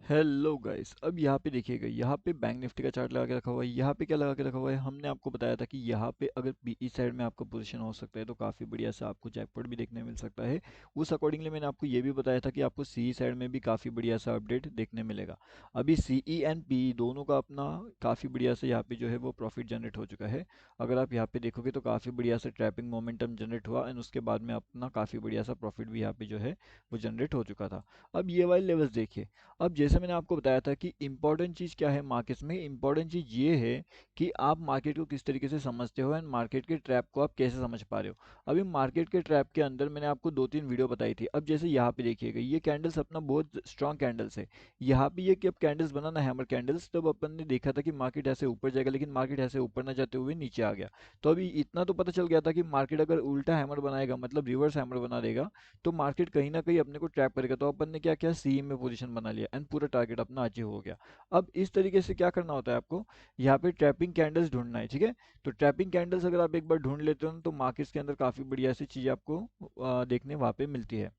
Hello guys, अब यहाँ पे देखिएगा, यहाँ पे बैंक निफ्टी का चार्ट लगा के रखा हुआ है। यहाँ पे क्या लगा के रखा हुआ है, हमने आपको बताया था कि यहाँ पे अगर बीई साइड में आपका पोजीशन हो सकता है तो काफ़ी बढ़िया सा आपको जैकपॉट भी देखने मिल सकता है। उस अकॉर्डिंगली मैंने आपको ये भी बताया था कि आपको सी साइड में भी काफ़ी बढ़िया सा अपडेट देखने मिलेगा। अभी सीई एंड पी दोनों का अपना काफ़ी बढ़िया से यहाँ पे जो है वो प्रॉफिट जनरेट हो चुका है। अगर आप यहाँ पे देखोगे तो काफ़ी बढ़िया सा ट्रैपिंग मोमेंटम जनरेट हुआ एंड उसके बाद में अपना काफ़ी बढ़िया सा प्रॉफिट भी यहाँ पे जो है वो जनरेट हो चुका था। अब ये वाले लेवल्स देखिए। अब जैसे मैंने आपको बताया था कि इंपॉर्टेंट चीज़ क्या है मार्केट्स में, इंपॉर्टेंट चीज़ ये है कि आप मार्केट को किस तरीके से समझते हो एंड मार्केट के ट्रैप को आप कैसे समझ पा रहे हो। अभी मार्केट के ट्रैप के अंदर मैंने आपको दो तीन वीडियो बताई थी। अब जैसे यहाँ पे देखिएगा, ये कैंडल्स अपना बहुत स्ट्रॉन्ग कैंडल्स है। यहाँ पे ये कि अब कैंडल्स बना ना हैमर कैंडल्स, तब अपन ने देखा था कि मार्केट ऐसे ऊपर जाएगा, लेकिन मार्केट ऐसे ऊपर ना जाते हुए नीचे आ गया। तो अभी इतना तो पता चल गया था कि मार्केट अगर उल्टा हैमर बनाएगा, मतलब रिवर्स हैमर बना देगा, तो मार्केट कहीं ना कहीं अपने को ट्रैप करेगा। तो अपन ने क्या किया, सी में पोजीशन बना लिया एंड पूरा टारगेट अपना अचीव हो गया। अब इस तरीके से क्या करना होता है आपको, यहाँ पे ट्रैपिंग कैंडल्स ढूंढना है, ठीक है। तो ट्रैपिंग कैंडल्स अगर आप एक बार ढूंढ लेते हो ना, तो मार्केट्स के अंदर काफी बढ़िया सी चीज आपको देखने वहां पे मिलती है।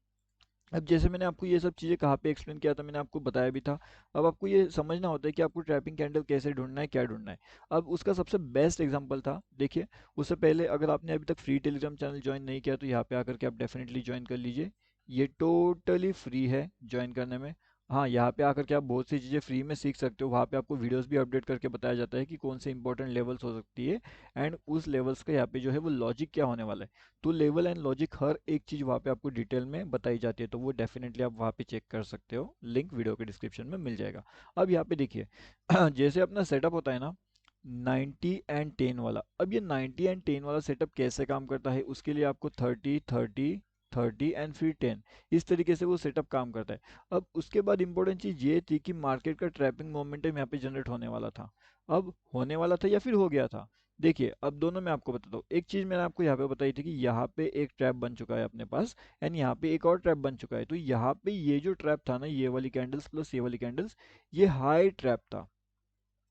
अब जैसे मैंने आपको ये सब चीज़ें कहाँ पे एक्सप्लेन किया था, मैंने आपको बताया भी था। अब आपको ये समझना होता है कि आपको ट्रैपिंग कैंडल कैसे ढूंढना है, क्या ढूंढना है। अब उसका सबसे बेस्ट एग्जांपल था, देखिए। उससे पहले अगर आपने अभी तक फ्री टेलीग्राम चैनल ज्वाइन नहीं किया तो यहाँ पे आकर के आप डेफिनेटली ज्वाइन कर लीजिए। ये टोटली फ्री है ज्वाइन करने में। हाँ, यहाँ पे आकर के आप बहुत सी चीज़ें फ्री में सीख सकते हो। वहाँ पे आपको वीडियोस भी अपडेट करके बताया जाता है कि कौन से इंपॉर्टेंट लेवल्स हो सकती है एंड उस लेवल्स का यहाँ पे जो है वो लॉजिक क्या होने वाला है। तो लेवल एंड लॉजिक हर एक चीज़ वहाँ पे आपको डिटेल में बताई जाती है, तो वो डेफिनेटली आप वहाँ पे चेक कर सकते हो। लिंक वीडियो के डिस्क्रिप्शन में मिल जाएगा। अब यहाँ पे देखिए जैसे अपना सेटअप होता है ना 90 एंड 10 वाला। अब ये 90 एंड 10 वाला सेटअप कैसे काम करता है, उसके लिए आपको 30 30 30 एंड फिर 10, इस तरीके से वो सेटअप काम करता है। अब उसके बाद इंपॉर्टेंट चीज़ ये थी कि मार्केट का ट्रैपिंग मोमेंटम यहाँ पे जनरेट होने वाला था। अब होने वाला था या फिर हो गया था, देखिए। अब दोनों मैं आपको बताता हूँ। एक चीज मैंने आपको यहाँ पे बताई थी कि यहाँ पे एक ट्रैप बन चुका है अपने पास एंड यहाँ पे एक और ट्रैप बन चुका है। तो यहाँ पे ये जो ट्रैप था ना, ये वाली कैंडल्स प्लस ये वाली कैंडल्स, ये हाई ट्रैप था।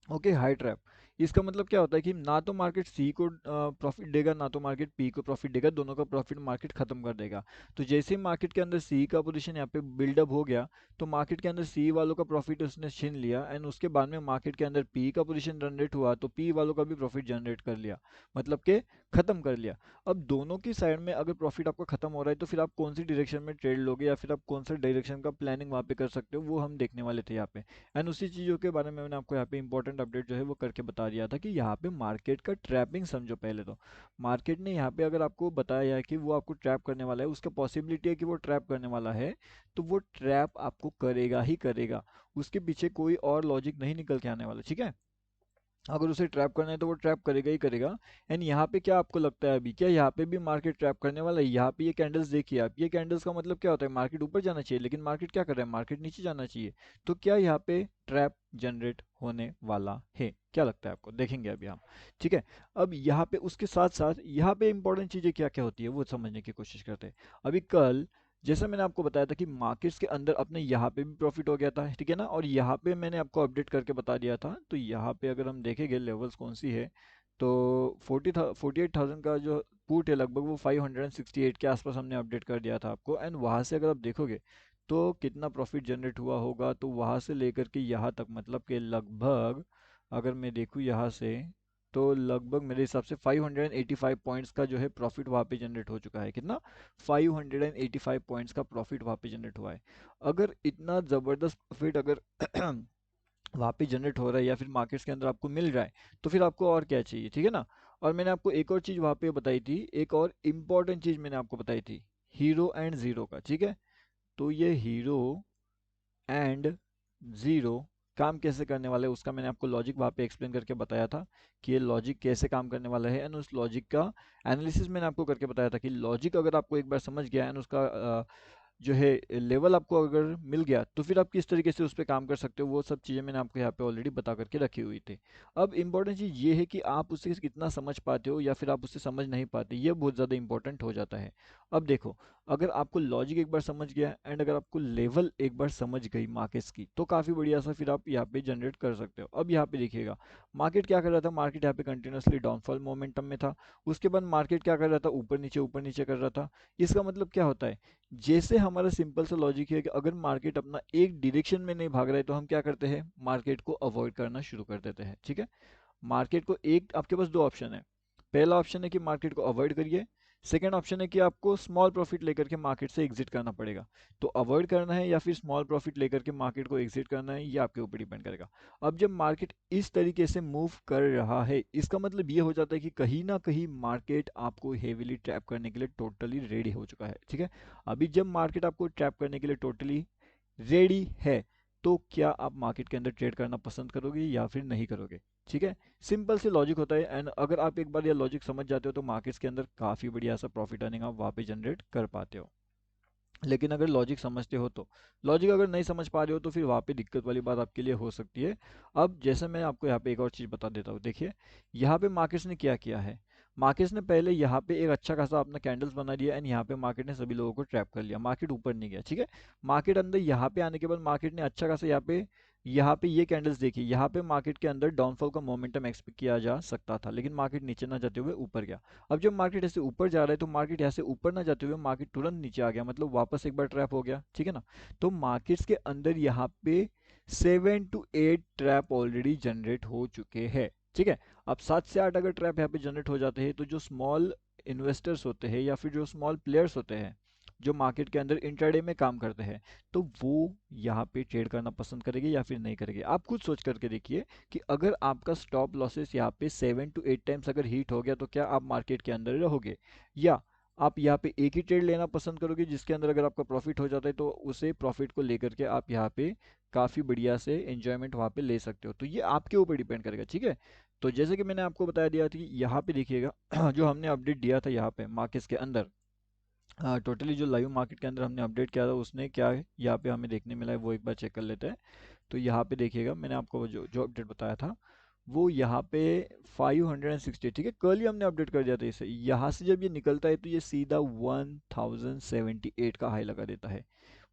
Okay, high trap. इसका मतलब क्या होता है कि ना तो मार्केट सी को प्रॉफिट देगा, ना तो मार्केट पी को प्रॉफिट देगा, दोनों का प्रॉफिट मार्केट खत्म कर देगा। तो जैसे ही मार्केट के अंदर सी का पोजीशन यहाँ पे बिल्डअप हो गया, तो मार्केट के अंदर सी वालों का प्रॉफिट उसने छीन लिया एंड उसके बाद में मार्केट के अंदर पी का पोजीशन जनरेट हुआ, तो पी वालों का भी प्रॉफिट जनरेट कर लिया, मतलब के खत्म कर लिया। अब दोनों की साइड में अगर प्रॉफिट आपका खत्म हो रहा है, तो फिर आप कौन सी डायरेक्शन में ट्रेड लोगे या फिर आप कौन सा डायरेक्शन का प्लानिंग वहाँ पे कर सकते हो, वो हम देखने वाले थे यहाँ पे। एंड उसी चीज़ों के बारे में मैंने आपको यहाँ पे इंपॉर्टेंट अपडेट जो है वो करके बता दिया था कि यहाँ पे मार्केट का ट्रैपिंग समझो। पहले तो मार्केट ने यहाँ पे अगर आपको बताया है कि वो आपको ट्रैप करने वाला है, उसका पॉसिबिलिटी है कि वो ट्रैप करने वाला है, तो वो ट्रैप आपको करेगा ही करेगा। उसके पीछे कोई और लॉजिक नहीं निकल के आने वाला, ठीक है। अगर उसे ट्रैप करना है तो वो ट्रैप करेगा ही करेगा। एंड यहाँ पे क्या आपको लगता है, अभी क्या यहाँ पे भी मार्केट ट्रैप करने वाला है? यहाँ पे ये कैंडल्स देखिए आप, ये कैंडल्स का मतलब क्या होता है, मार्केट ऊपर जाना चाहिए, लेकिन मार्केट क्या कर रहा है, मार्केट नीचे जाना चाहिए। तो क्या यहाँ पे ट्रैप जनरेट होने वाला है? क्या लगता है आपको, देखेंगे अभी हम, ठीक है। अब यहाँ पे उसके साथ साथ यहाँ पे इंपॉर्टेंट चीजें क्या क्या होती है वो समझने की कोशिश करते हैं। अभी कल जैसा मैंने आपको बताया था कि मार्केट्स के अंदर अपने यहाँ पे भी प्रॉफिट हो गया था, ठीक है ना। और यहाँ पे मैंने आपको अपडेट करके बता दिया था। तो यहाँ पे अगर हम देखेंगे लेवल्स कौन सी है, तो 48,000 का जो पुट है लगभग वो 568 के आसपास हमने अपडेट कर दिया था आपको। एंड वहाँ से अगर आप देखोगे तो कितना प्रॉफिट जनरेट हुआ होगा, तो वहाँ से लेकर के यहाँ तक, मतलब कि लगभग अगर मैं देखूँ यहाँ से, तो लगभग मेरे हिसाब से 585 पॉइंट्स का जो है प्रॉफिट वहाँ पे जनरेट हो चुका है। कितना? 585 पॉइंट्स का प्रॉफिट वहाँ पे जनरेट हुआ है। अगर इतना ज़बरदस्त प्रॉफिट अगर वहाँ पे जनरेट हो रहा है या फिर मार्केट्स के अंदर आपको मिल रहा है, तो फिर आपको और क्या चाहिए, ठीक है ना। और मैंने आपको एक और चीज़ वहाँ पे बताई थी, एक और इम्पॉर्टेंट चीज़ मैंने आपको बताई थी, हीरो एंड ज़ीरो का, ठीक है। तो ये हीरो एंड ज़ीरो काम कैसे करने वाला है, उसका मैंने आपको लॉजिक वहाँ पे एक्सप्लेन करके बताया था कि ये लॉजिक कैसे काम करने वाला है। एंड उस लॉजिक का एनालिसिस मैंने आपको करके बताया था कि लॉजिक अगर आपको एक बार समझ गया एंड उसका जो है लेवल आपको अगर मिल गया, तो फिर आप किस तरीके से उस पर काम कर सकते हो, वो सब चीज़ें मैंने आपको यहाँ पे ऑलरेडी बता करके रखी हुई थी। अब इंपॉर्टेंट चीज़ ये है कि आप उससे कितना समझ पाते हो या फिर आप उससे समझ नहीं पाते, ये बहुत ज़्यादा इंपॉर्टेंट हो जाता है। अब देखो, अगर आपको लॉजिक एक बार समझ गया एंड अगर आपको लेवल एक बार समझ गई मार्केट्स की, तो काफ़ी बढ़िया सा फिर आप यहाँ पे जनरेट कर सकते हो। अब यहाँ पे देखिएगा, मार्केट क्या कर रहा था, मार्केट यहाँ पे कंटिन्यूसली डाउनफॉल मोमेंटम में था। उसके बाद मार्केट क्या कर रहा था, ऊपर नीचे कर रहा था। इसका मतलब क्या होता है, जैसे हमारा सिंपल सा लॉजिक है कि अगर मार्केट अपना एक डायरेक्शन में नहीं भाग रहा है तो हम क्या करते हैं, मार्केट को अवॉइड करना शुरू कर देते हैं। ठीक है, मार्केट को एक, आपके पास दो ऑप्शन है। पहला ऑप्शन है कि मार्केट को अवॉइड करिए, सेकंड ऑप्शन है कि आपको स्मॉल प्रॉफिट लेकर के मार्केट से एग्जिट करना पड़ेगा। तो अवॉइड करना है या फिर स्मॉल प्रॉफिट लेकर के मार्केट को एग्जिट करना है, ये आपके ऊपर डिपेंड करेगा। अब जब मार्केट इस तरीके से मूव कर रहा है, इसका मतलब ये हो जाता है कि कहीं ना कहीं मार्केट आपको हेविली ट्रैप करने के लिए टोटली रेडी हो चुका है। ठीक है, अभी जब मार्केट आपको ट्रैप करने के लिए टोटली रेडी है, तो क्या आप मार्केट के अंदर ट्रेड करना पसंद करोगे या फिर नहीं करोगे। ठीक है, सिंपल सी लॉजिक होता है। एंड अगर आप एक बार यह लॉजिक समझ जाते हो तो मार्केट्स के अंदर काफ़ी बढ़िया सा प्रॉफिट अर्निंग आप वहाँ पे जनरेट कर पाते हो। लेकिन अगर लॉजिक समझते हो तो, लॉजिक अगर नहीं समझ पा रहे हो तो फिर वहाँ पे दिक्कत वाली बात आपके लिए हो सकती है। अब जैसे मैं आपको यहाँ पे एक और चीज़ बता देता हूँ, देखिए यहाँ पे मार्केट्स ने क्या किया है। मार्केट्स ने पहले यहाँ पे एक अच्छा खासा अपना कैंडल्स बना दिया एंड यहाँ पे मार्केट ने सभी लोगों को ट्रैप कर लिया, मार्केट ऊपर नहीं गया। ठीक है, मार्केट अंदर यहाँ पे आने के बाद मार्केट ने अच्छा खासा यहाँ पे ये कैंडल्स देखी, यहाँ पे मार्केट के अंदर डाउनफॉल का मोमेंटम एक्सपेक्ट किया जा सकता था, लेकिन मार्केट नीचे ना जाते हुए ऊपर गया। अब जब मार्केट ऐसे ऊपर जा रहा है तो मार्केट यहाँ से ऊपर ना जाते हुए मार्केट तुरंत नीचे आ गया, मतलब वापस एक बार ट्रैप हो गया। ठीक है ना, तो मार्केट्स के अंदर यहाँ पे 7 to 8 ट्रैप ऑलरेडी जनरेट हो चुके हैं। ठीक है, अब 7 से 8 अगर ट्रैप यहाँ पे जनरेट हो जाते हैं तो जो स्मॉल इन्वेस्टर्स होते हैं या फिर जो स्मॉल प्लेयर्स होते हैं जो मार्केट के अंदर इंट्राडे में काम करते हैं, तो वो यहाँ पे ट्रेड करना पसंद करेंगे या फिर नहीं करेंगे। आप खुद सोच करके देखिए कि अगर आपका स्टॉप लॉसेस यहाँ पे 7 to 8 टाइम्स अगर हिट हो गया तो क्या आप मार्केट के अंदर रहोगे, या आप यहाँ पे एक ही ट्रेड लेना पसंद करोगे जिसके अंदर अगर आपका प्रॉफिट हो जाता है तो उसे प्रॉफिट को लेकर के आप यहाँ पे काफ़ी बढ़िया से एंजॉयमेंट वहाँ पे ले सकते हो। तो ये आपके ऊपर डिपेंड करेगा। ठीक है, तो जैसे कि मैंने आपको बताया दिया था कि यहाँ पे देखिएगा जो हमने अपडेट दिया था यहाँ पे मार्केट्स के अंदर, टोटली जो लाइव मार्केट के अंदर हमने अपडेट किया था उसने क्या यहाँ पे हमें देखने मिला है वो एक बार चेक कर लेते हैं। तो यहाँ पे देखिएगा मैंने आपको जो जो अपडेट बताया था वो यहाँ पे 560। ठीक है, कल ही हमने अपडेट कर दिया था इसे। यहाँ से जब ये निकलता है तो ये सीधा 1078 का हाई लगा देता है,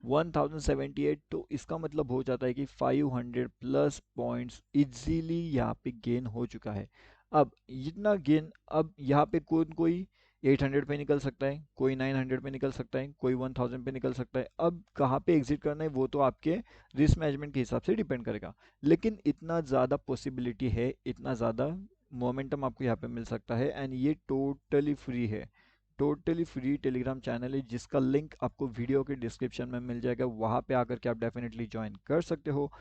1078। तो इसका मतलब हो जाता है कि 500 प्लस पॉइंट्स इजीली यहाँ पे गेन हो चुका है। अब इतना गेन, अब यहाँ पे कोई 800 पे निकल सकता है, कोई 900 पे निकल सकता है, कोई 1000 पे निकल सकता है। अब कहाँ पे एग्जिट करना है वो तो आपके रिस्क मैनेजमेंट के हिसाब से डिपेंड करेगा, लेकिन इतना ज़्यादा पॉसिबिलिटी है, इतना ज़्यादा मोमेंटम आपको यहाँ पे मिल सकता है। एंड ये टोटली फ्री है, टोटली फ्री टेलीग्राम चैनल है जिसका लिंक आपको वीडियो के डिस्क्रिप्शन में मिल जाएगा, वहाँ पे आकर के आप डेफिनेटली ज्वाइन कर सकते हो।